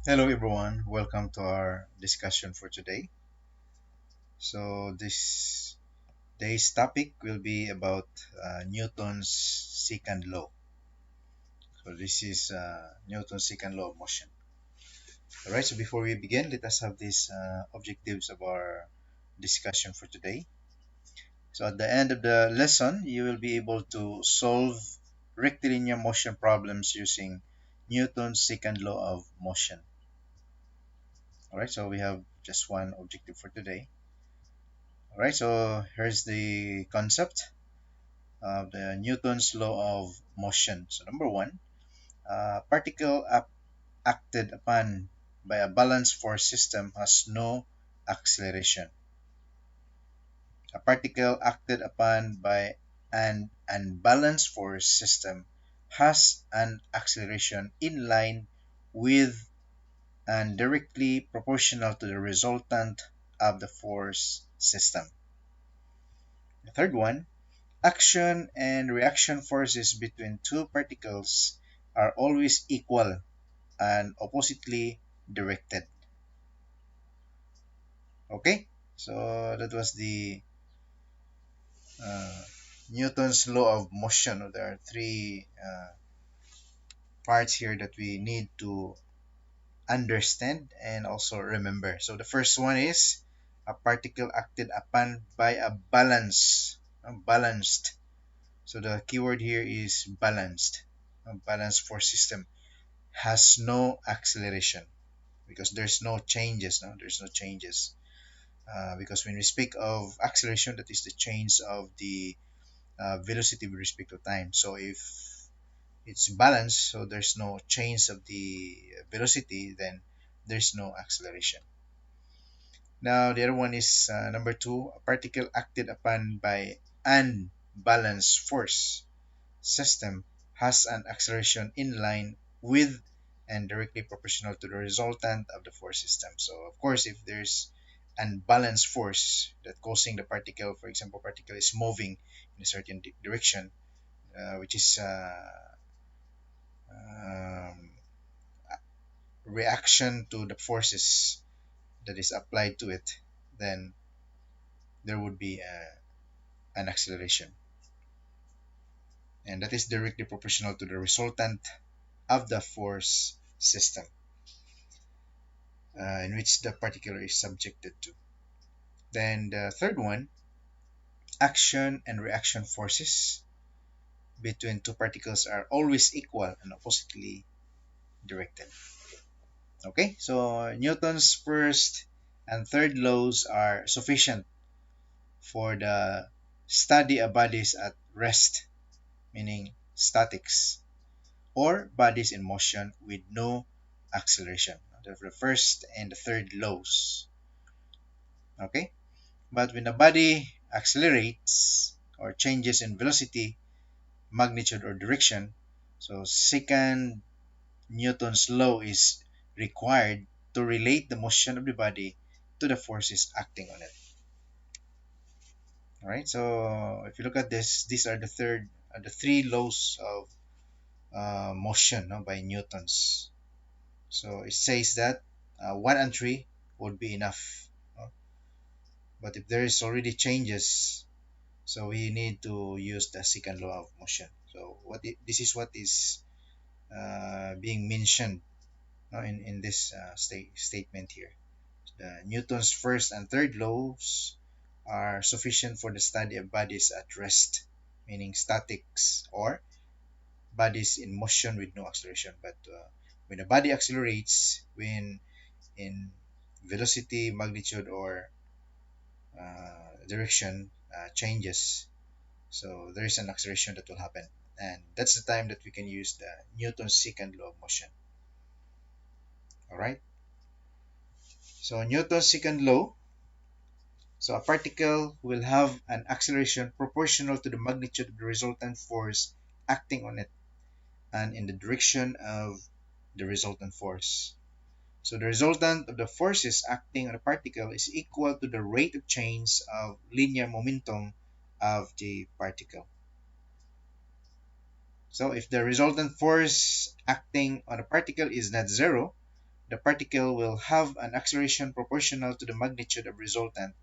Hello everyone, welcome to our discussion for today. This day's topic will be about Newton's second law. This is Newton's second law of motion. Alright, so before we begin, let us have these objectives of our discussion for today. So at the end of the lesson, you will be able to solve rectilinear motion problems using Newton's second law of motion. Alright, so we have just one objective for today. Alright, so here's the concept of the Newton's law of motion. So number one, a particle acted upon by a balanced force system has no acceleration. A particle acted upon by an unbalanced force system has an acceleration in line with and directly proportional to the resultant of the force system. The third one, action and reaction forces between two particles are always equal and oppositely directed. Okay, so that was the uh, Newton's law of motion. There are three parts here that we need to understand and also remember. So the first one is a particle acted upon by a balanced. So the keyword here is balanced. A balanced force system has no acceleration because there's no changes. There's no changes. Because when we speak of acceleration, that is the change of the velocity with respect to time. So if it's balanced, so there's no change of the velocity, then there's no acceleration. Now the other one is number two, a particle acted upon by unbalanced force system has an acceleration in line with and directly proportional to the resultant of the force system. So of course, if there's unbalanced force that causing the particle, for example, particle is moving in a certain direction, which is um, reaction to the forces that is applied to it, then there would be an acceleration, and that is directly proportional to the resultant of the force system in which the particle is subjected to. Then the third one, action and reaction forces between two particles are always equal and oppositely directed. Okay, so Newton's first and third laws are sufficient for the study of bodies at rest, meaning statics, or bodies in motion with no acceleration. The first and the third laws. Okay, but when the body accelerates or changes in velocity, magnitude, or direction, so second Newton's law is required to relate the motion of the body to the forces acting on it. All right. So if you look at this, these are the three laws of motion, no, by Newton's. So it says that one and three would be enough. No? But if there is already changes, so we need to use the second law of motion. So this is what is being mentioned, no, in this statement here. Newton's first and third laws are sufficient for the study of bodies at rest, meaning statics, or bodies in motion with no acceleration. But when a body accelerates, when in velocity, magnitude, or direction changes, so there is an acceleration that will happen. And that's the time that we can use the Newton's second law of motion. All right. So Newton's second law. So a particle will have an acceleration proportional to the magnitude of the resultant force acting on it and in the direction of the resultant force. So the resultant of the forces acting on a particle is equal to the rate of change of linear momentum of the particle. So if the resultant force acting on a particle is not zero, the particle will have an acceleration proportional to the magnitude of resultant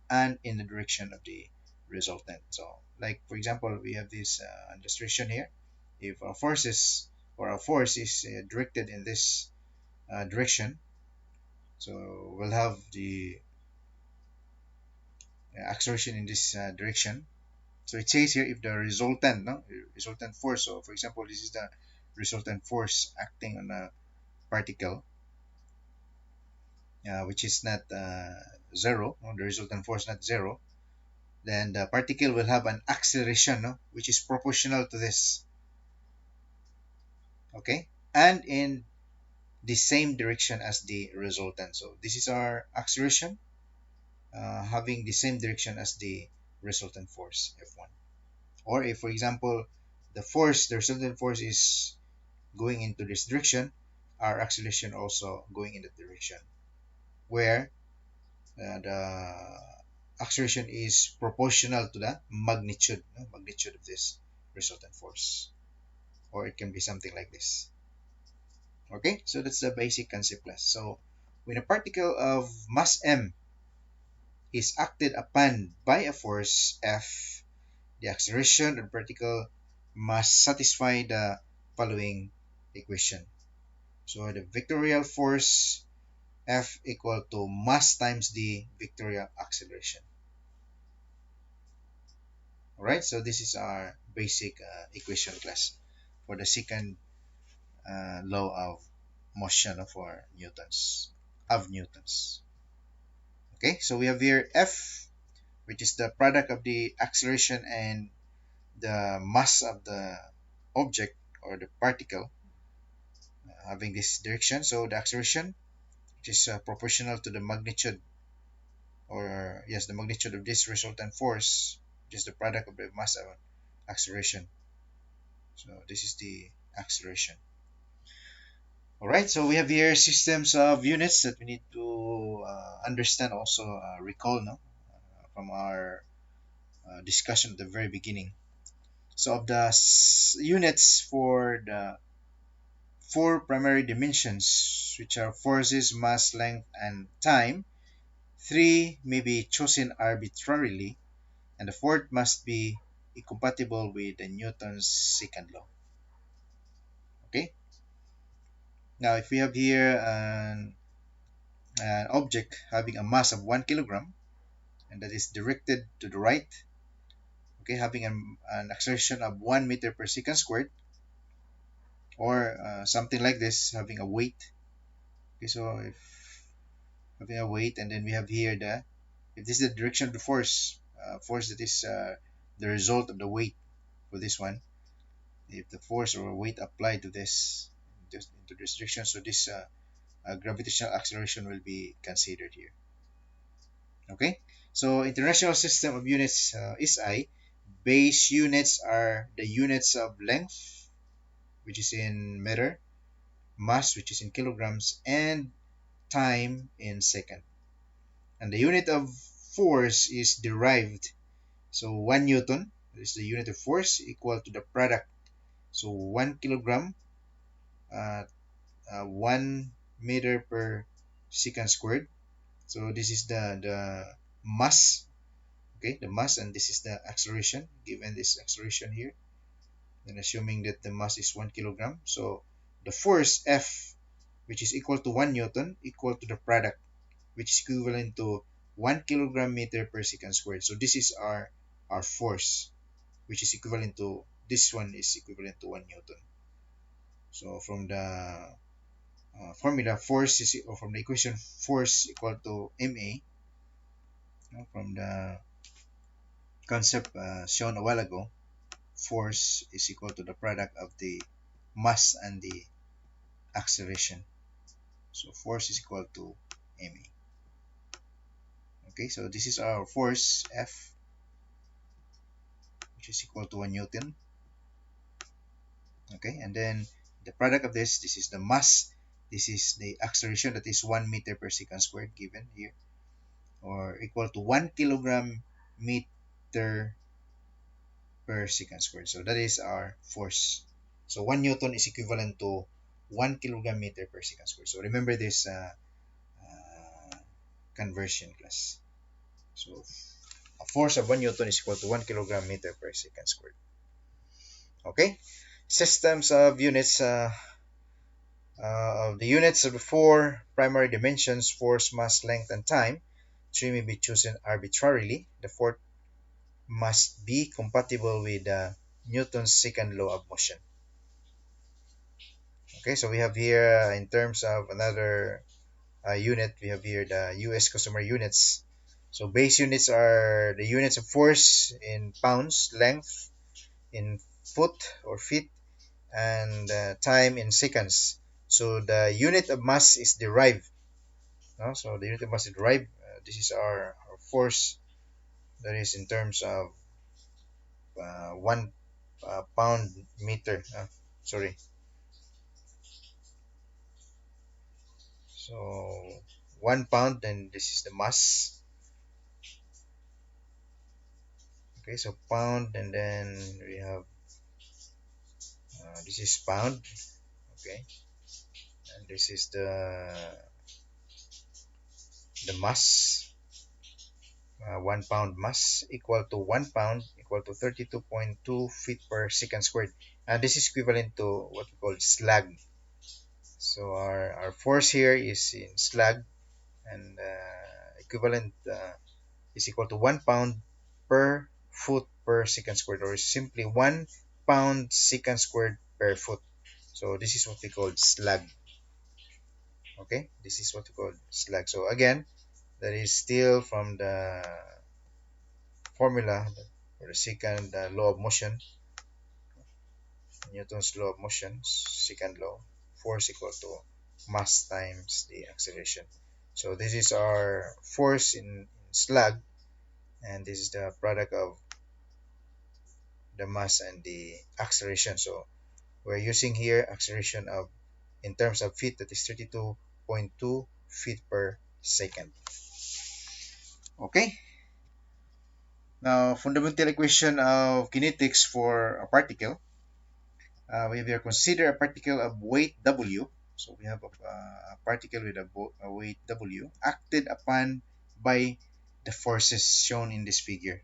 and in the direction of the resultant. So, like for example, we have this illustration here. If our forces or our force is directed in this direction, so we'll have the acceleration in this direction. So it says here if the resultant, no, resultant force. So for example, this is the resultant force acting on a particle, which is not zero. No, the resultant force not zero. Then the particle will have an acceleration, no, which is proportional to this. Okay, and in the same direction as the resultant. So this is our acceleration, having the same direction as the resultant force F1. Or if, for example, the resultant force is going into this direction, our acceleration also going in that direction, where the acceleration is proportional to the magnitude, no? Magnitude of this resultant force. Or it can be something like this. Okay, so that's the basic concept class. So when a particle of mass m is acted upon by a force F, the acceleration of the particle must satisfy the following equation. So the vectorial force F equal to mass times the vectorial acceleration. Alright, so this is our basic equation class for the second law of motion for Newtons. Okay, so we have here F, which is the product of the acceleration and the mass of the object or the particle having this direction. So the acceleration, which is proportional to the magnitude, or yes, the magnitude of this resultant force, which is the product of the mass and acceleration. So this is the acceleration. All right, so we have here systems of units that we need to understand, also recall now from our discussion at the very beginning. So of the units for the four primary dimensions, which are forces, mass, length, and time, three may be chosen arbitrarily, and the fourth must be incompatible with the Newton's second law. Okay. Now, if we have here an object having a mass of 1 kilogram, and that is directed to the right, okay, having an acceleration of 1 meter per second squared, or something like this, having a weight. Okay, so if having a weight, and then we have here if this is the direction of the force that is the result of the weight for this one. If the force or weight applied to this into this direction, so this gravitational acceleration will be considered here. Okay, so international system of units is I. Base units are the units of length, which is in meter, mass, which is in kilograms, and time in second. And the unit of force is derived. So 1 Newton is the unit of force equal to the product. So 1 kilogram, uh, 1 meter per second squared. So this is the mass, okay, the mass, and this is the acceleration, given this acceleration here. Then assuming that the mass is 1 kilogram, so the force F, which is equal to 1 Newton, equal to the product, which is equivalent to 1 kilogram meter per second squared. So this is our force, which is equivalent to, this one is equivalent to 1 Newton. So from the formula, force is, or from the equation, force equal to ma, from the concept shown a while ago, force is equal to the product of the mass and the acceleration. So force is equal to ma. Okay, so this is our force F, which is equal to 1 Newton. Okay, and then the product of this is the mass, this is the acceleration, that is 1 meter per second squared given here, or equal to 1 kilogram meter per second squared. So that is our force. So 1 Newton is equivalent to 1 kilogram meter per second squared. So remember this uh, conversion class. So a force of 1 newton is equal to 1 kilogram meter per second squared. Okay? Systems of units of the units of the four primary dimensions, force, mass, length, and time. Three may be chosen arbitrarily. The fourth must be compatible with Newton's second law of motion. Okay, so we have here in terms of another unit, we have here the US customer units. So base units are the units of force in pounds, length in foot or feet, and time in seconds. So the unit of mass is derived. No? So the unit of mass is derived. This is our force that is in terms of 1 pound meter. Sorry. So 1 pound, then this is the mass. Okay, so pound, and then we have this is pound. Okay, and this is the mass. 1 pound mass equal to 1 pound equal to 32.2 feet per second squared. And this is equivalent to what we call slug. So our force here is in slug, and equivalent is equal to 1 pound per foot per second squared, or simply 1 pound second squared per foot. So this is what we call slug. Okay, this is what we call slug. So again, that is still from the formula for the second law of motion, Newton's law of motion, second law. Force equal to mass times the acceleration. So this is our force in slug, and this is the product of the mass and the acceleration. So we're using here acceleration of in terms of feet, that is 32.2 feet per second. Okay, now fundamental equation of kinetics for a particle. We have here consider a particle of weight W. So we have a particle with a weight W acted upon by the forces shown in this figure.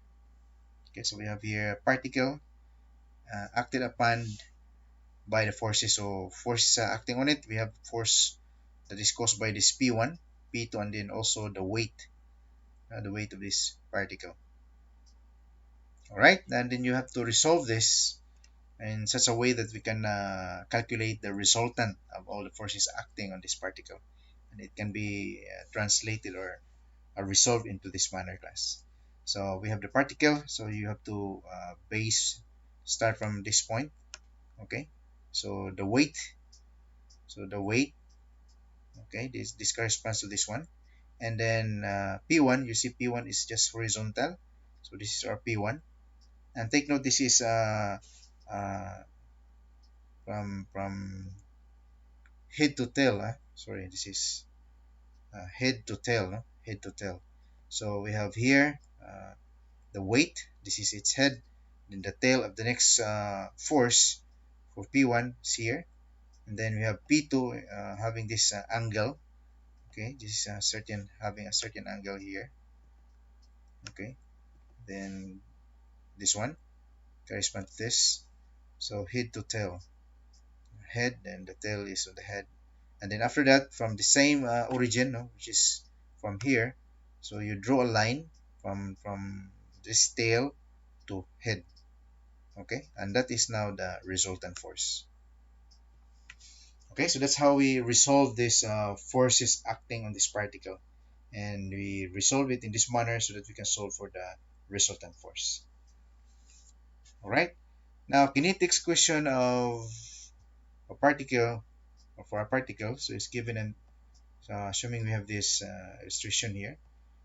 Okay, so we have here a particle acted upon by the forces. So forces acting on it, we have force that is caused by this P1, P2, and then also the weight of this particle. All right, and then you have to resolve this in such a way that we can calculate the resultant of all the forces acting on this particle, and it can be translated or resolved into this manner class. So we have the particle, so you have to base start from this point. Okay, so the weight, so the weight, okay, this corresponds to this one, and then P1, you see P1 is just horizontal, so this is our P1. And take note, this is uh, from head to tail. Sorry, this is head to tail. No? Head to tail. So we have here the weight. This is its head. Then the tail of the next force for P1 is here. And then we have P2 having this angle. Okay, this is having a certain angle here. Okay, then this one corresponds to this. So head to tail. Head, and the tail is on the head. And then after that, from the same origin, no, which is from here, so you draw a line from this tail to head. Okay, and that is now the resultant force. Okay, so that's how we resolve these forces acting on this particle, and we resolve it in this manner so that we can solve for the resultant force. All right, now kinetics question of a particle, or for a particle, so it's given in assuming we have this illustration here.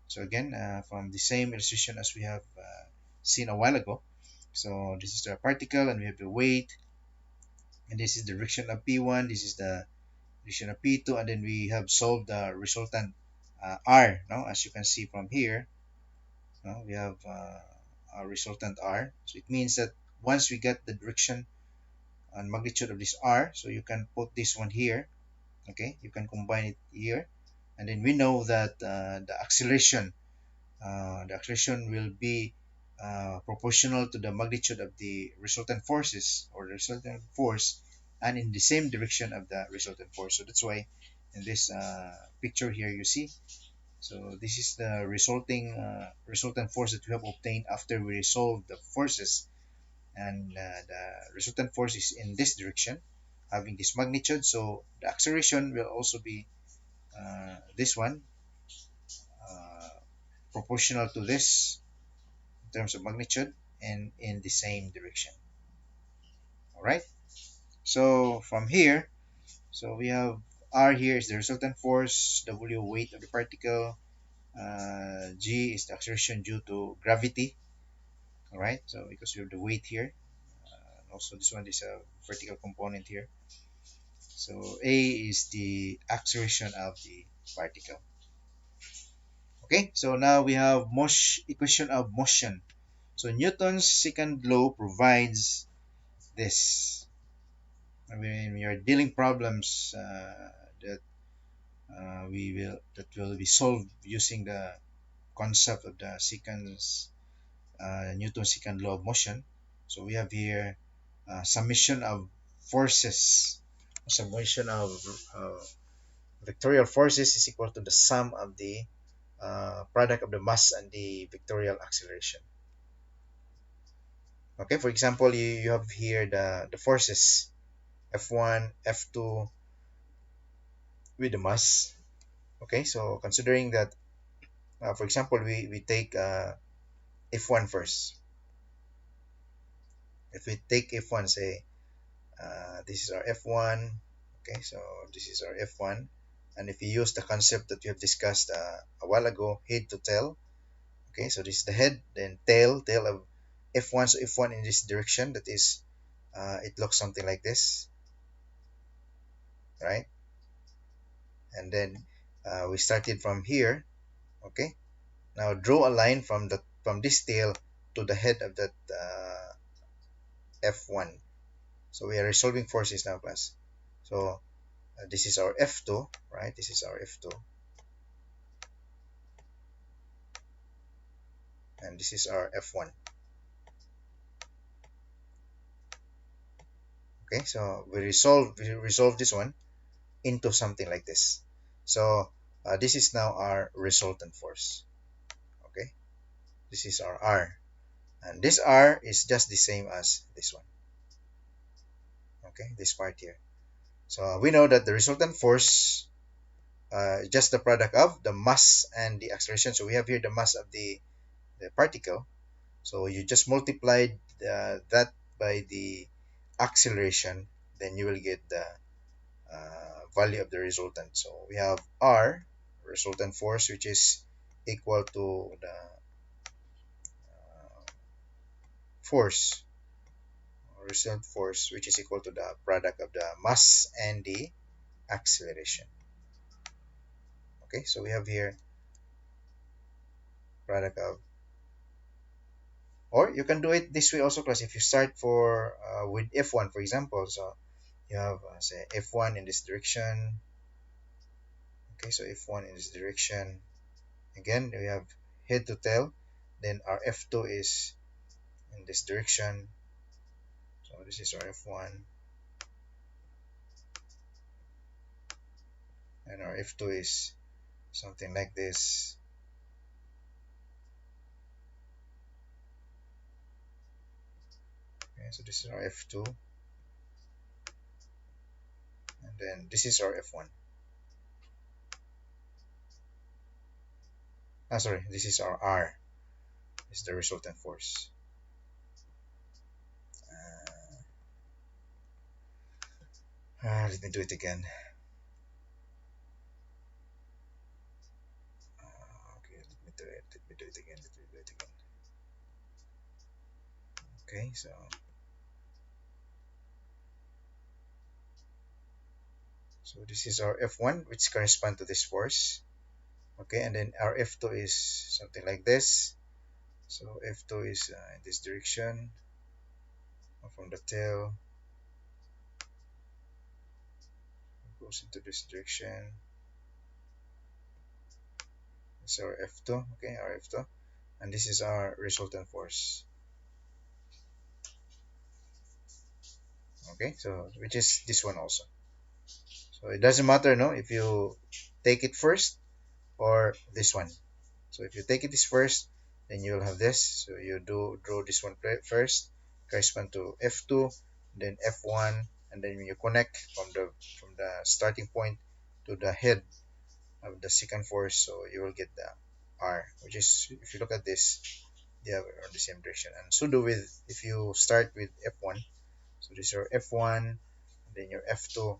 So again, from the same illustration as we have seen a while ago. So this is the particle, and we have the weight, and this is the direction of P1, this is the direction of P2, and then we have solved the resultant R. Now, as you can see from here, we have our resultant R. So it means that once we get the direction and magnitude of this r. So you can put this one here. Okay, you can combine it here, and then we know that the acceleration will be proportional to the magnitude of the resultant forces or the resultant force, and in the same direction of the resultant force. So that's why in this picture here you see. So this is the resultant force that we have obtained after we resolve the forces, and the resultant force is in this direction, having this magnitude. So the acceleration will also be this one, uh, proportional to this in terms of magnitude and in the same direction. All right. So from here, so we have R here is the resultant force, W weight of the particle, G is the acceleration due to gravity. All right. So because we have the weight here, also this one is a vertical component here. So A is the acceleration of the particle. Okay. So now we have equation of motion. So Newton's second law provides this. I mean, we are dealing problems that that will be solved using the concept of the Newton's second law of motion. So we have here summation of forces, summation of uh, vectorial forces is equal to the sum of the product of the mass and the vectorial acceleration. Okay, for example, you have here the forces F1, F2 with the mass. Okay, so considering that, for example, we take F1 first. If we take F1, say, this is our F1. Okay, so this is our F1. And if we use the concept that we have discussed a while ago, head to tail. Okay, so this is the head, then tail of F1. So F1 in this direction, that is, it looks something like this, right? And then we started from here. Okay, now draw a line from this tail to the head of that F1. So we are resolving forces now, class. So this is our F2, right? This is our F2, and this is our F1. Okay, so we resolve this one into something like this. So this is now our resultant force. Okay, this is our R, and this R is just the same as this one. Okay, this part here. So we know that the resultant force just the product of the mass and the acceleration. So we have here the mass of the particle. So you just multiplied that by the acceleration, then you will get the value of the resultant. So we have R, resultant force, which is equal to the force, resultant force, which is equal to the product of the mass and the acceleration. Okay, so we have here product of, or you can do it this way also, class. If you start for with F1, for example, so you have say F1 in this direction. Okay, so F1 in this direction. Again, we have head to tail. Then our F2 is in this direction. So this is our F1, and our F2 is something like this. Okay, so this is our F2, and then this is our F1. Sorry, this is our R. This is the resultant force. Let me do it again. Okay, let me do it. Let me do it again. Let me do it again. Okay, so this is our F1, which correspond to this force. Okay, and then our F2 is something like this. So F2 is in this direction from the tail. goes into this direction. This is our F2, okay, our F2, and this is our resultant force. Okay, so which is this one also. So it doesn't matter, no, if you take it first or this one. So if you take it this first, then you'll have this. So you do draw this one first, correspond to F2, then F1, and then when you connect from the starting point to the head of the second force, so you will get the R, which is, if you look at this, they are on the same direction. And so do with, if you start with F1, so this is your F1, then your F2,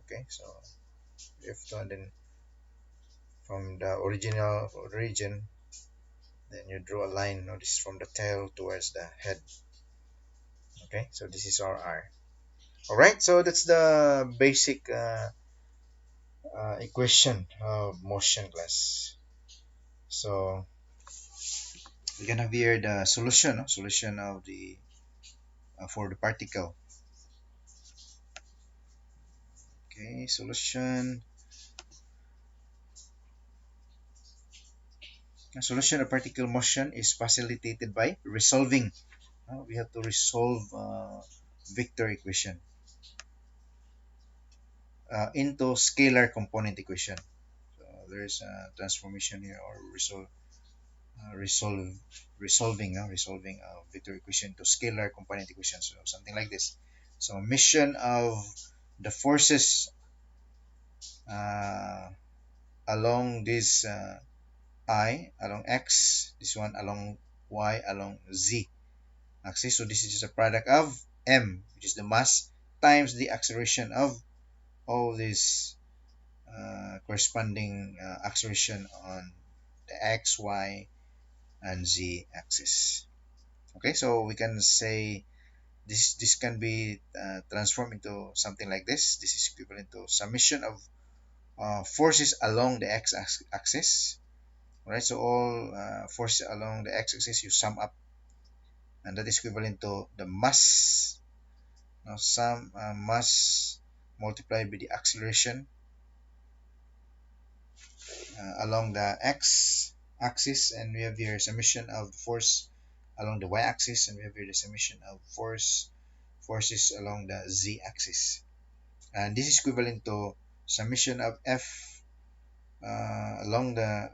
okay, so F2, and then from the original origin, then you draw a line, notice, from the tail towards the head. Okay, so this is our R. All right, so that's the basic equation of motion, class. So we're gonna hear the solution, no? Solution of the for the particle. Okay, solution. A solution of particle motion is facilitated by resolving. We have to resolve vector equation into scalar component equation. So there's a transformation here, or resolve resolving vector equation to scalar component equation, so something like this. So mission of the forces uh, along this I along x, this one along y along z axis. So this is just a product of m, which is the mass, times the acceleration of all this corresponding acceleration on the x, y, and z axis. Okay, so we can say this can be transformed into something like this. This is equivalent to summation of forces along the x-axis. Right, so all forces along the x-axis you sum up, and that is equivalent to the mass. Now sum mass multiplied by the acceleration along the x-axis, and we have here summation of the force along the y-axis, and we have here the summation of forces along the z-axis. And this is equivalent to summation of F along the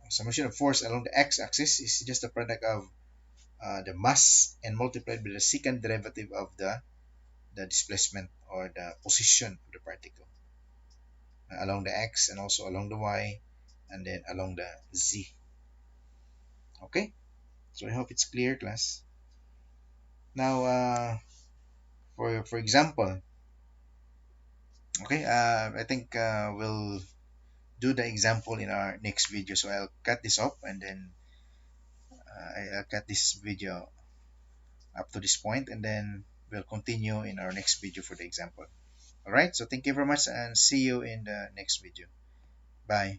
summation of force along the x-axis is just the product of the mass and multiplied by the second derivative of the displacement or the position of the particle along the x and also along the y and then along the z. Okay, so I hope it's clear, class. Now for example, okay, I think we'll do the example in our next video. So I'll cut this up, and then I'll cut this video up to this point, and then we'll continue in our next video for the example. All right, so thank you very much, and see you in the next video. Bye.